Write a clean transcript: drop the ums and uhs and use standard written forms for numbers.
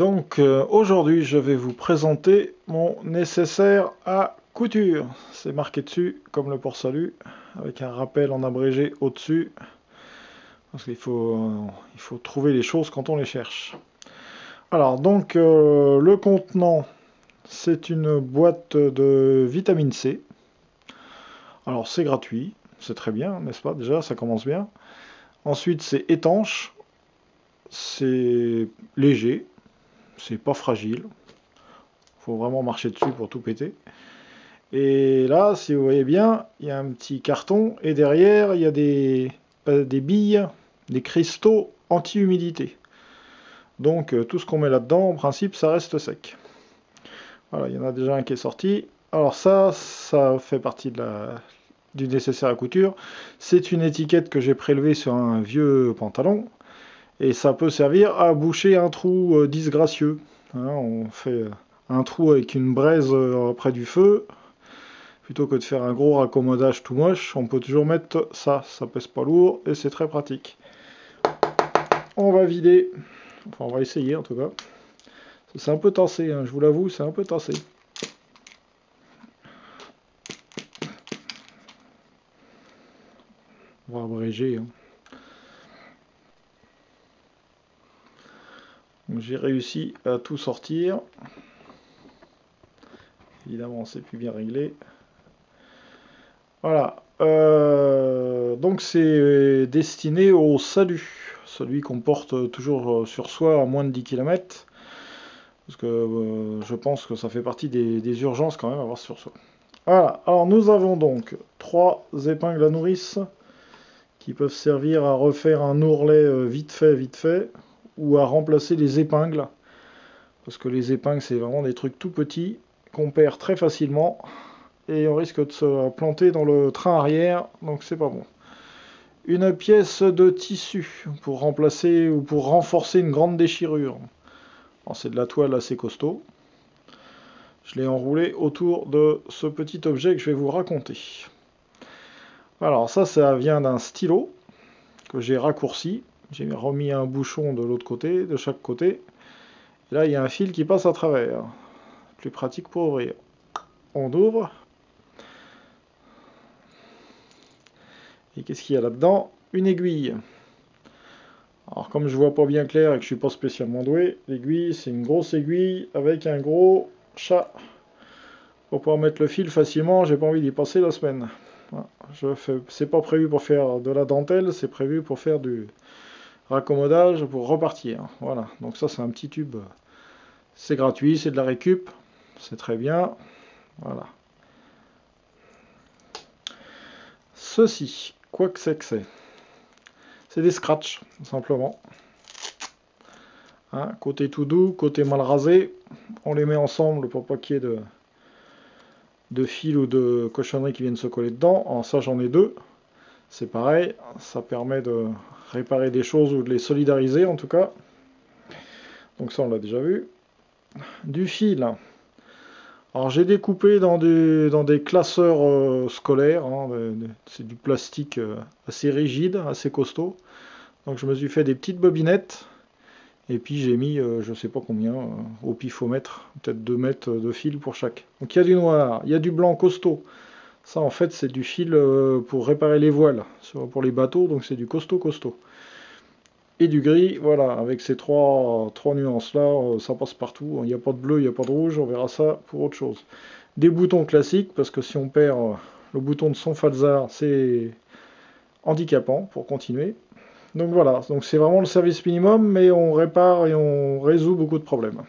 Donc aujourd'hui je vais vous présenter mon nécessaire à couture. C'est marqué dessus comme le port-salut avec un rappel en abrégé au-dessus parce qu'il faut trouver les choses quand on les cherche. Alors donc le contenant, c'est une boîte de vitamine C. Alors c'est gratuit, c'est très bien, n'est-ce pas? Déjà ça commence bien. Ensuite c'est étanche, c'est léger, c'est pas fragile. Faut vraiment marcher dessus pour tout péter. Et là, si vous voyez bien, il y a un petit carton et derrière, il y a des billes, des cristaux anti-humidité. Donc tout ce qu'on met là-dedans, en principe, ça reste sec. Voilà, il y en a déjà un qui est sorti. Alors ça fait partie du nécessaire à couture. C'est une étiquette que j'ai prélevée sur un vieux pantalon. Et ça peut servir à boucher un trou disgracieux. Hein, on fait un trou avec une braise près du feu. Plutôt que de faire un gros raccommodage tout moche, on peut toujours mettre ça. Ça pèse pas lourd et c'est très pratique. On va vider. Enfin, on va essayer en tout cas. C'est un peu tassé, hein, je vous l'avoue, c'est un peu tassé. On va abréger. Hein. J'ai réussi à tout sortir. Évidemment, c'est plus bien réglé. Voilà. Donc c'est destiné au salut. Celui qu'on porte toujours sur soi à moins de 10 km. Parce que je pense que ça fait partie des urgences quand même à avoir sur soi. Voilà. Alors nous avons donc 3 épingles à nourrice qui peuvent servir à refaire un ourlet vite fait, ou à remplacer les épingles. Parce que les épingles, c'est vraiment des trucs tout petits qu'on perd très facilement. Et on risque de se planter dans le train arrière, donc c'est pas bon. Une pièce de tissu pour remplacer ou pour renforcer une grande déchirure. C'est de la toile assez costaud. Je l'ai enroulé autour de ce petit objet que je vais vous raconter. Alors ça vient d'un stylo que j'ai raccourci. J'ai remis un bouchon de l'autre côté, de chaque côté. Et là, il y a un fil qui passe à travers. Plus pratique pour ouvrir. On ouvre. Et qu'est-ce qu'il y a là-dedans? Une aiguille. Alors comme je vois pas bien clair et que je suis pas spécialement doué, l'aiguille c'est une grosse aiguille avec un gros chat. Pour pouvoir mettre le fil facilement, j'ai pas envie d'y passer la semaine. Voilà. C'est pas prévu pour faire de la dentelle, c'est prévu pour faire du raccommodage pour repartir. Voilà, donc ça c'est un petit tube. C'est gratuit, c'est de la récup, c'est très bien. Voilà. Ceci, quoi que c'est? C'est des scratchs, tout simplement. Hein, côté tout doux, côté mal rasé. On les met ensemble pour pas qu'il y ait de fil ou de cochonneries qui viennent se coller dedans. Alors ça, j'en ai 2. C'est pareil, ça permet de réparer des choses ou de les solidariser en tout cas. Donc ça, on l'a déjà vu. Du fil. Alors j'ai découpé dans des classeurs scolaires. Hein, c'est du plastique assez rigide, assez costaud. Donc je me suis fait des petites bobinettes. Et puis j'ai mis, je sais pas combien, au pifomètre, peut-être 2 mètres de fil pour chaque. Donc il y a du noir, il y a du blanc costaud. Ça en fait c'est du fil pour réparer les voiles, pour les bateaux, donc c'est du costaud. Et du gris, voilà, avec ces trois nuances là, ça passe partout. Il n'y a pas de bleu, il n'y a pas de rouge, on verra ça pour autre chose. Des boutons classiques, parce que si on perd le bouton de son falzar, c'est handicapant pour continuer. Donc voilà, donc c'est vraiment le service minimum, mais on répare et on résout beaucoup de problèmes.